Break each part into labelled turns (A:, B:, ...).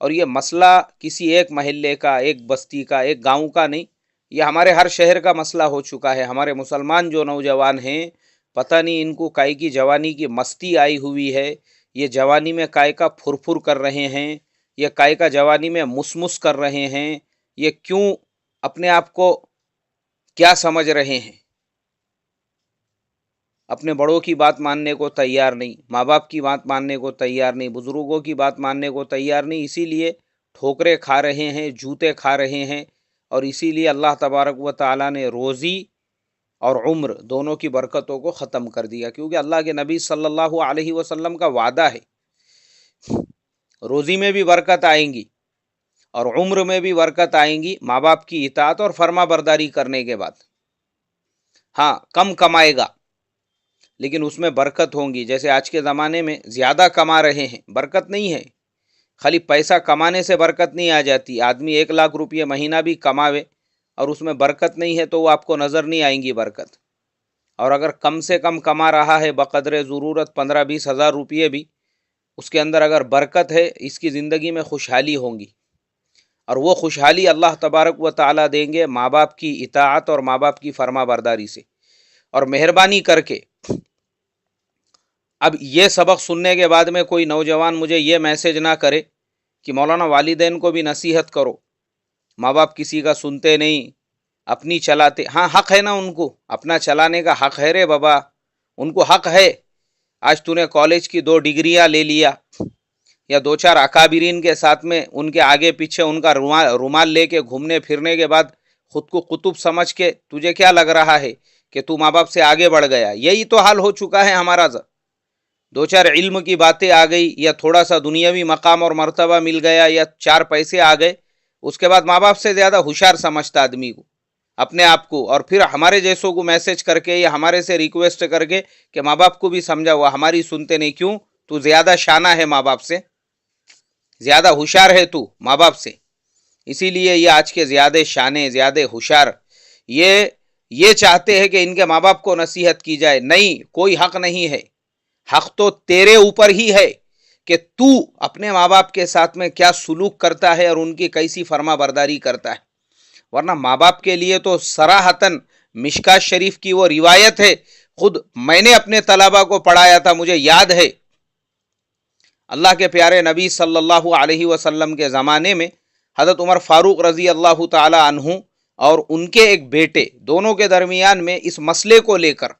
A: اور یہ مسئلہ کسی ایک محلے کا، ایک بستی کا، ایک گاؤں کا نہیں، یہ ہمارے ہر شہر کا مسئلہ ہو چکا ہے۔ ہمارے مسلمان جو نوجوان ہیں، پتہ نہیں ان کو کائے کی جوانی کی مستی آئی ہوئی ہے، یہ جوانی میں کائے کا پھر پھر کر رہے ہیں، یہ کائے کا جوانی میں مسمس کر رہے ہیں، یہ کیوں اپنے آپ کو کیا سمجھ رہے ہیں؟ اپنے بڑوں کی بات ماننے کو تیار نہیں، ماں باپ کی بات ماننے کو تیار نہیں، بزرگوں کی بات ماننے کو تیار نہیں، اسی لیے ٹھوکریں کھا رہے ہیں، جوتے کھا رہے ہیں، اور اسی لیے اللہ تبارک و تعالیٰ نے روزی اور عمر دونوں کی برکتوں کو ختم کر دیا، کیونکہ اللہ کے نبی صلی اللہ علیہ وسلم کا وعدہ ہے، روزی میں بھی برکت آئیں گی اور عمر میں بھی برکت آئیں گی ماں باپ کی اطاعت اور فرما برداری کرنے کے بعد۔ ہاں، کم کمائے گا لیکن اس میں برکت ہوں گی۔ جیسے آج کے زمانے میں زیادہ کما رہے ہیں، برکت نہیں ہے، خالی پیسہ کمانے سے برکت نہیں آ جاتی، آدمی 1,00,000 روپے مہینہ بھی کماوے اور اس میں برکت نہیں ہے تو وہ آپ کو نظر نہیں آئیں گی برکت، اور اگر کم سے کم کما رہا ہے بقدر ضرورت 15-20 ہزار روپے بھی، اس کے اندر اگر برکت ہے، اس کی زندگی میں خوشحالی ہوں گی، اور وہ خوشحالی اللہ تبارک و تعالیٰ دیں گے ماں باپ کی اطاعت اور ماں باپ کی فرما برداری سے۔ اور مہربانی کر کے اب یہ سبق سننے کے بعد میں کوئی نوجوان مجھے یہ میسج نہ کرے کہ مولانا والدین کو بھی نصیحت کرو، ماں باپ کسی کا سنتے نہیں، اپنی چلاتے۔ ہاں، حق ہے نا ان کو، اپنا چلانے کا حق ہے رے بابا، ان کو حق ہے۔ آج تو نے کالج کی 2 ڈگریاں لے لیا یا 2-4 اکابرین کے ساتھ میں ان کے آگے پیچھے ان کا رومال لے کے گھومنے پھرنے کے بعد خود کو قطب سمجھ کے تجھے کیا لگ رہا ہے کہ تو ماں باپ سے آگے بڑھ گیا؟ یہی تو حال ہو چکا ہے ہمارا۔ 2-4 علم کی باتیں آ گئی یا تھوڑا سا دنیاوی مقام اور مرتبہ مل گیا یا 4 پیسے آ گئے، اس کے بعد ماں باپ سے زیادہ ہوشیار سمجھتا آدمی کو، اپنے آپ کو، اور پھر ہمارے جیسوں کو میسج کر کے یا ہمارے سے ریکویسٹ کر کے کہ ماں باپ کو بھی سمجھا ہوا، ہماری سنتے نہیں، کیوں؟ تو زیادہ شانہ ہے ماں باپ سے، زیادہ ہوشیار ہے تو ماں باپ سے۔ اسی لیے یہ آج کے زیادہ شانے، زیادہ ہوشیار یہ چاہتے ہیں کہ ان کے ماں باپ کو نصیحت کی جائے۔ نہیں، کوئی حق نہیں ہے، حق تو تیرے اوپر ہی ہے کہ تو اپنے ماں باپ کے ساتھ میں کیا سلوک کرتا ہے اور ان کی کیسی فرما برداری کرتا ہے، ورنہ ماں باپ کے لیے تو صراحتاً مشکات شریف کی وہ روایت ہے، خود میں نے اپنے طلبہ کو پڑھایا تھا، مجھے یاد ہے، اللہ کے پیارے نبی صلی اللہ علیہ وسلم کے زمانے میں حضرت عمر فاروق رضی اللہ تعالی عنہ اور ان کے ایک بیٹے، دونوں کے درمیان میں اس مسئلے کو لے کر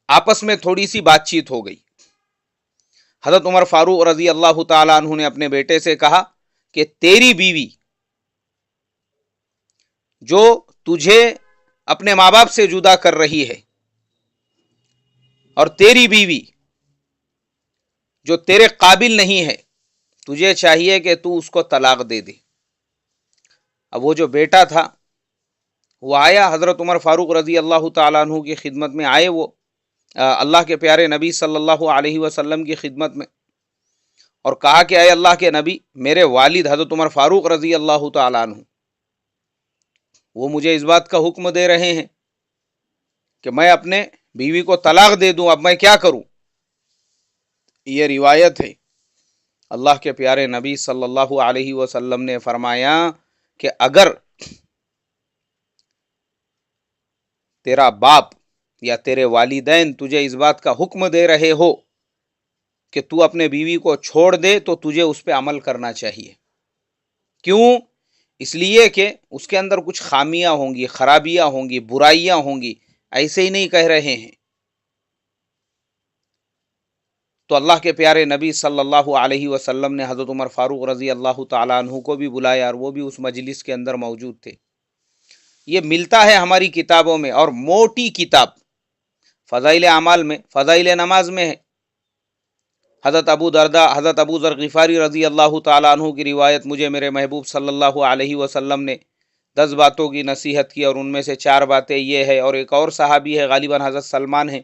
A: آپس میں تھوڑی سی بات چیت ہو گئی۔ حضرت عمر فاروق رضی اللہ تعالی عنہ نے اپنے بیٹے سے کہا کہ تیری بیوی جو تجھے اپنے ماں باپ سے جدا کر رہی ہے اور تیری بیوی جو تیرے قابل نہیں ہے، تجھے چاہیے کہ تو اس کو طلاق دے دے۔ اب وہ جو بیٹا تھا وہ آیا حضرت عمر فاروق رضی اللہ تعالیٰ عنہ کی خدمت میں، آئے وہ اللہ کے پیارے نبی صلی اللہ علیہ وسلم کی خدمت میں، اور کہا کہ اے اللہ کے نبی، میرے والد حضرت عمر فاروق رضی اللہ تعالیٰ عنہ وہ مجھے اس بات کا حکم دے رہے ہیں کہ میں اپنے بیوی کو طلاق دے دوں، اب میں کیا کروں؟ یہ روایت ہے۔ اللہ کے پیارے نبی صلی اللہ علیہ وسلم نے فرمایا کہ اگر تیرا باپ یا تیرے والدین تجھے اس بات کا حکم دے رہے ہو کہ تو اپنے بیوی کو چھوڑ دے تو تجھے اس پہ عمل کرنا چاہیے۔ کیوں؟ اس لیے کہ اس کے اندر کچھ خامیاں ہوں گی، خرابیاں ہوں گی، برائیاں ہوں گی، ایسے ہی نہیں کہہ رہے ہیں۔ تو اللہ کے پیارے نبی صلی اللہ علیہ وسلم نے حضرت عمر فاروق رضی اللہ تعالیٰ عنہ کو بھی بلایا اور وہ بھی اس مجلس کے اندر موجود تھے۔ یہ ملتا ہے ہماری کتابوں میں، اور موٹی کتاب فضائل اعمال میں، فضائل نماز میں ہے۔ حضرت ابو درداء، حضرت ابو ذر غفاری رضی اللہ تعالیٰ عنہ کی روایت، مجھے میرے محبوب صلی اللہ علیہ وسلم نے 10 باتوں کی نصیحت کی اور ان میں سے 4 باتیں یہ ہے، اور ایک اور صحابی ہے غالباً حضرت سلمان ہے،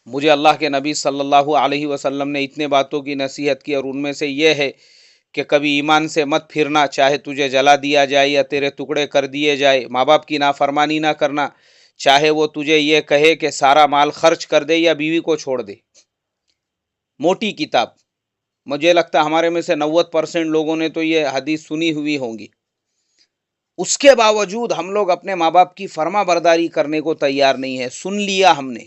A: مجھے اللہ کے نبی صلی اللہ علیہ وسلم نے اتنے باتوں کی نصیحت کی اور ان میں سے یہ ہے کہ کبھی ایمان سے مت پھرنا، چاہے تجھے جلا دیا جائے یا تیرے ٹکڑے کر دیے جائے، ماں باپ کی نافرمانی نہ کرنا، چاہے وہ تجھے یہ کہے کہ سارا مال خرچ کر دے یا بیوی کو چھوڑ دے۔ موٹی کتاب، مجھے لگتا ہے ہمارے میں سے 90% لوگوں نے تو یہ حدیث سنی ہوئی ہوں گی. اس کے باوجود ہم لوگ اپنے ماں باپ کی فرما برداری کرنے کو تیار نہیں ہے. سن لیا ہم نے،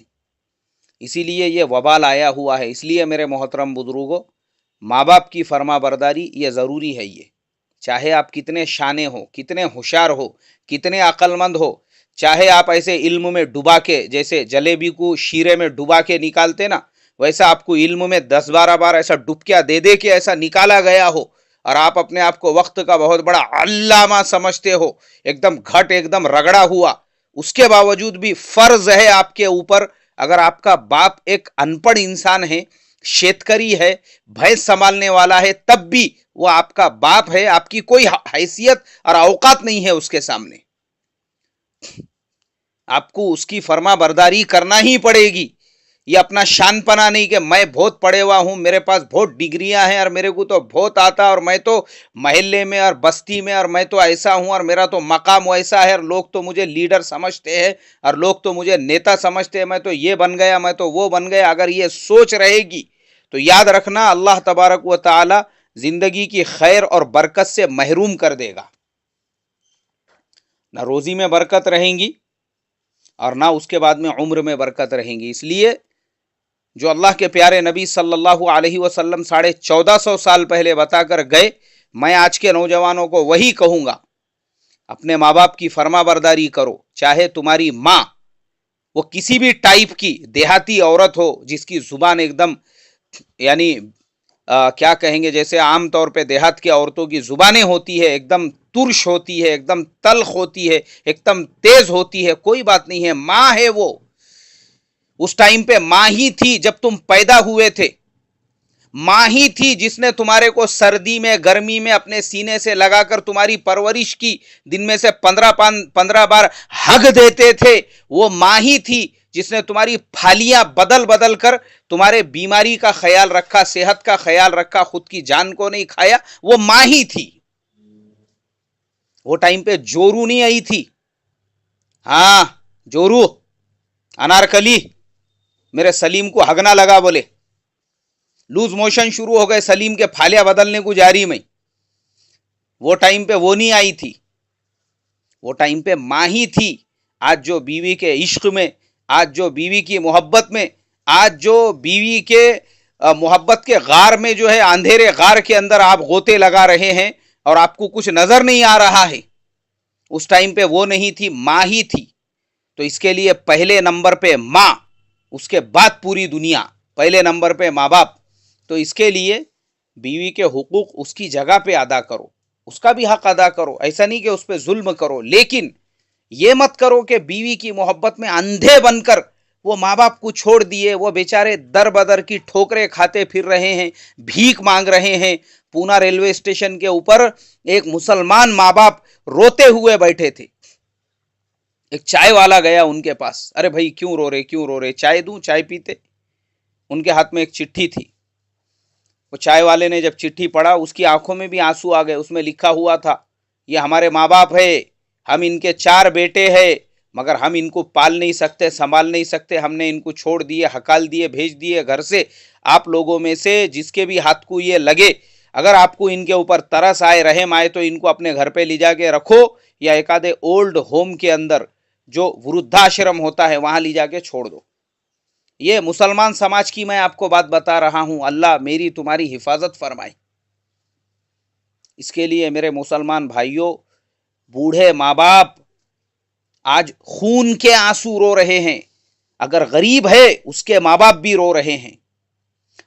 A: اسی لیے یہ وبال آیا ہوا ہے. اس لیے میرے محترم بزرگوں، ماں باپ کی فرما برداری یہ ضروری ہے. یہ چاہے آپ کتنے شانے ہو، کتنے ہوشیار ہو، کتنے عقل مند ہو، چاہے آپ ایسے علم میں ڈبا کے، جیسے جلیبی کو شیرے میں ڈبا کے نکالتے نا، ویسا آپ کو علم میں 10-12 بار ایسا ڈبکیاں دے دے کے ایسا نکالا گیا ہو، اور آپ اپنے آپ کو وقت کا بہت بڑا علامہ سمجھتے ہو، ایک دم گھٹ، ایک دم رگڑا ہوا، اس کے باوجود بھی فرض ہے آپ کے اوپر. اگر آپ کا باپ ایک ان پڑھ انسان ہے، شیتکری ہے، بھینس سنبھالنے والا ہے، تب بھی وہ آپ کا باپ ہے. آپ کی کوئی حیثیت اور اوقات نہیں ہے اس کے سامنے. آپ کو اس کی فرما برداری کرنا ہی پڑے گی. یہ اپنا شان پنا نہیں کہ میں بہت پڑھے ہوا ہوں، میرے پاس بہت ڈگریاں ہیں اور میرے کو تو بہت آتا، اور میں تو محلے میں اور بستی میں اور میں تو ایسا ہوں اور میرا تو مقام ویسا ہے، اور لوگ تو مجھے لیڈر سمجھتے ہیں اور لوگ تو مجھے نیتا سمجھتے ہیں، میں تو یہ بن گیا، میں تو وہ بن گیا. اگر یہ سوچ رہے گی تو یاد رکھنا اللہ تبارک و تعالی زندگی کی خیر اور برکت سے محروم کر دے گا. نہ روزی میں برکت رہیں گی اور نہ اس کے بعد میں عمر میں برکت رہیں گی. اس لیے جو اللہ کے پیارے نبی صلی اللہ علیہ وسلم 1450 سال پہلے بتا کر گئے، میں آج کے نوجوانوں کو وہی کہوں گا. اپنے ماں باپ کی فرما برداری کرو. چاہے تمہاری ماں وہ کسی بھی ٹائپ کی دیہاتی عورت ہو، جس کی زبان ایک دم یعنی کیا کہیں گے، جیسے عام طور پہ دیہات کی عورتوں کی زبانیں ہوتی ہے، ایک دم ترش ہوتی ہے، ایک دم تلخ ہوتی ہے، ایک دم تیز ہوتی ہے، کوئی بات نہیں ہے. ماں ہے وہ. اس ٹائم پہ ماں ہی تھی جب تم پیدا ہوئے تھے. ماں ہی تھی جس نے تمہارے کو سردی میں گرمی میں اپنے سینے سے لگا کر تمہاری پرورش کی. دن میں سے 15 بار ہگ دیتے تھے. وہ ماں ہی تھی جس نے تمہاری پھالیاں بدل بدل کر تمہارے بیماری کا خیال رکھا، صحت کا خیال رکھا، خود کی جان کو نہیں کھایا. وہ ماں ہی تھی. وہ ٹائم پہ جورو نہیں آئی تھی. ہاں جورو، انارکلی، میرے سلیم کو ہگنا لگا بولے، لوز موشن شروع ہو گئے، سلیم کے پھالیاں بدلنے کو جاری میں. وہ ٹائم پہ وہ نہیں آئی تھی. وہ ٹائم پہ ماں ہی تھی. آج جو بیوی کے عشق میں، آج جو بیوی کی محبت میں، آج جو بیوی کے محبت کے غار میں جو ہے، اندھیرے غار کے اندر آپ غوطے لگا رہے ہیں اور آپ کو کچھ نظر نہیں آ رہا ہے، اس ٹائم پہ وہ نہیں تھی، ماں ہی تھی. تو اس کے لیے پہلے نمبر پہ ماں، اس کے بعد پوری دنیا، پہلے نمبر پہ ماں باپ. تو اس کے لیے بیوی کے حقوق اس کی جگہ پہ ادا کرو، اس کا بھی حق ادا کرو. ایسا نہیں کہ اس پہ ظلم کرو، لیکن یہ مت کرو کہ بیوی کی محبت میں اندھے بن کر وہ ماں باپ کو چھوڑ دیے. وہ بیچارے در بدر کی ٹھوکریں کھاتے پھر رہے ہیں، بھیک مانگ رہے ہیں. پونا ریلوے اسٹیشن کے اوپر ایک مسلمان ماں باپ روتے ہوئے بیٹھے تھے. ایک چائے والا گیا ان کے پاس. ارے بھائی کیوں رو رہے، چائے دوں؟ چائے پیتے. ان کے ہاتھ میں ایک چٹھی تھی. وہ چائے والے نے جب چٹھی پڑھا، اس کی آنکھوں میں بھی آنسو آ گئے. اس میں لکھا ہوا تھا، یہ ہمارے ماں باپ ہے، ہم ان کے 4 بیٹے ہیں، مگر ہم ان کو پال نہیں سکتے، سنبھال نہیں سکتے. ہم نے ان کو چھوڑ دیے، ہکال دیے، بھیج دیے گھر سے. آپ لوگوں میں سے جس کے بھی ہاتھ کو یہ لگے، اگر آپ کو ان کے اوپر ترس آئے، رحم آئے، تو ان کو اپنے گھر پہ لے جا کے رکھو، یا ایک آدھے اولڈ ہوم کے اندر جو ورودھاشرم ہوتا ہے وہاں لے جا کے چھوڑ دو. یہ مسلمان سماج کی میں آپ کو بات بتا رہا ہوں. اللہ میری تمہاری حفاظت فرمائے. اس کے لیے میرے مسلمان بھائیوں، بوڑھے ماں باپ آج خون کے آنسو رو رہے ہیں. اگر غریب ہے اس کے ماں باپ بھی رو رہے ہیں،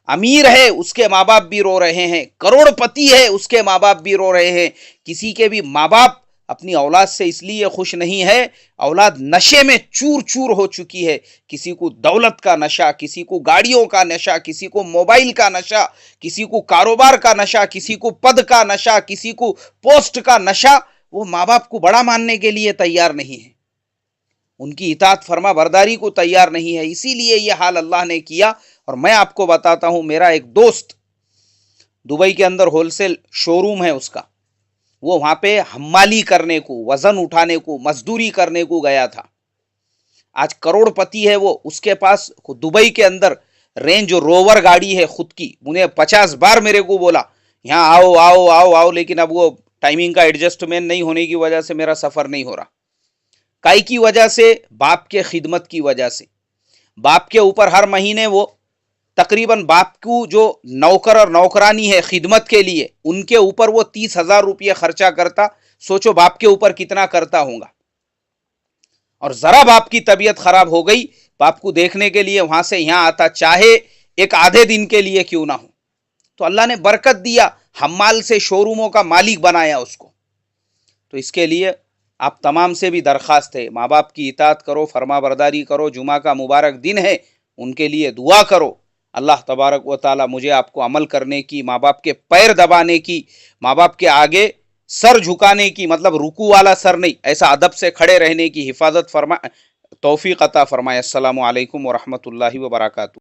A: امیر ہے اس کے ماں باپ بھی رو رہے ہیں، کروڑ پتی ہے اس کے ماں باپ بھی رو رہے ہیں. کسی کے بھی ماں باپ اپنی اولاد سے اس لیے خوش نہیں ہے، اولاد نشے میں چور چور ہو چکی ہے. کسی کو دولت کا نشہ، کسی کو گاڑیوں کا نشہ، کسی کو موبائل کا نشہ، کسی کو کاروبار کا نشہ، کسی کو پد کا نشہ، کسی کو پوسٹ کا نشہ. وہ ماں باپ کو بڑا ماننے کے لیے تیار نہیں ہے، ان کی اطاعت فرما برداری کو تیار نہیں ہے. اسی لیے یہ حال اللہ نے کیا. اور میں آپ کو بتاتا ہوں، میرا ایک دوست دبئی کے اندر ہول سیل شو روم ہے اس کا، وہ وہاں پہ حمالی کرنے کو، وزن اٹھانے کو، مزدوری کرنے کو گیا تھا. آج کروڑ پتی ہے وہ. اس کے پاس دبئی کے اندر رینج روور گاڑی ہے خود کی، انہیں 50 بار میرے کو بولا یہاں آؤ آؤ آؤ آؤ، لیکن اب وہ ٹائمنگ کا ایڈجسٹمنٹ نہیں ہونے کی وجہ سے میرا سفر نہیں ہو رہا. کائی کی وجہ سے؟ باپ کے خدمت کی وجہ سے. باپ کے اوپر ہر مہینے وہ تقریباً باپ کو جو نوکر اور نوکرانی ہے خدمت کے لیے، ان کے اوپر وہ 30,000 روپے خرچہ کرتا. سوچو باپ کے اوپر کتنا کرتا ہوں گا. اور ذرا باپ کی طبیعت خراب ہو گئی، باپ کو دیکھنے کے لیے وہاں سے یہاں آتا، چاہے ایک آدھے دن کے لیے کیوں نہ ہو. تو اللہ نے برکت دیا، حمال سے شو روموں کا مالک بنایا اس کو. تو اس کے لیے آپ تمام سے بھی درخواست ہے، ماں باپ کی اطاعت کرو، فرما برداری کرو. جمعہ کا مبارک دن ہے، ان کے لیے دعا کرو. اللہ تبارک و تعالی مجھے آپ کو عمل کرنے کی، ماں باپ کے پیر دبانے کی، ماں باپ کے آگے سر جھکانے کی، مطلب رکوع والا سر نہیں، ایسا ادب سے کھڑے رہنے کی حفاظت فرمائے، توفیق عطا فرمائے. السلام علیکم ورحمۃ اللہ وبرکاتہ.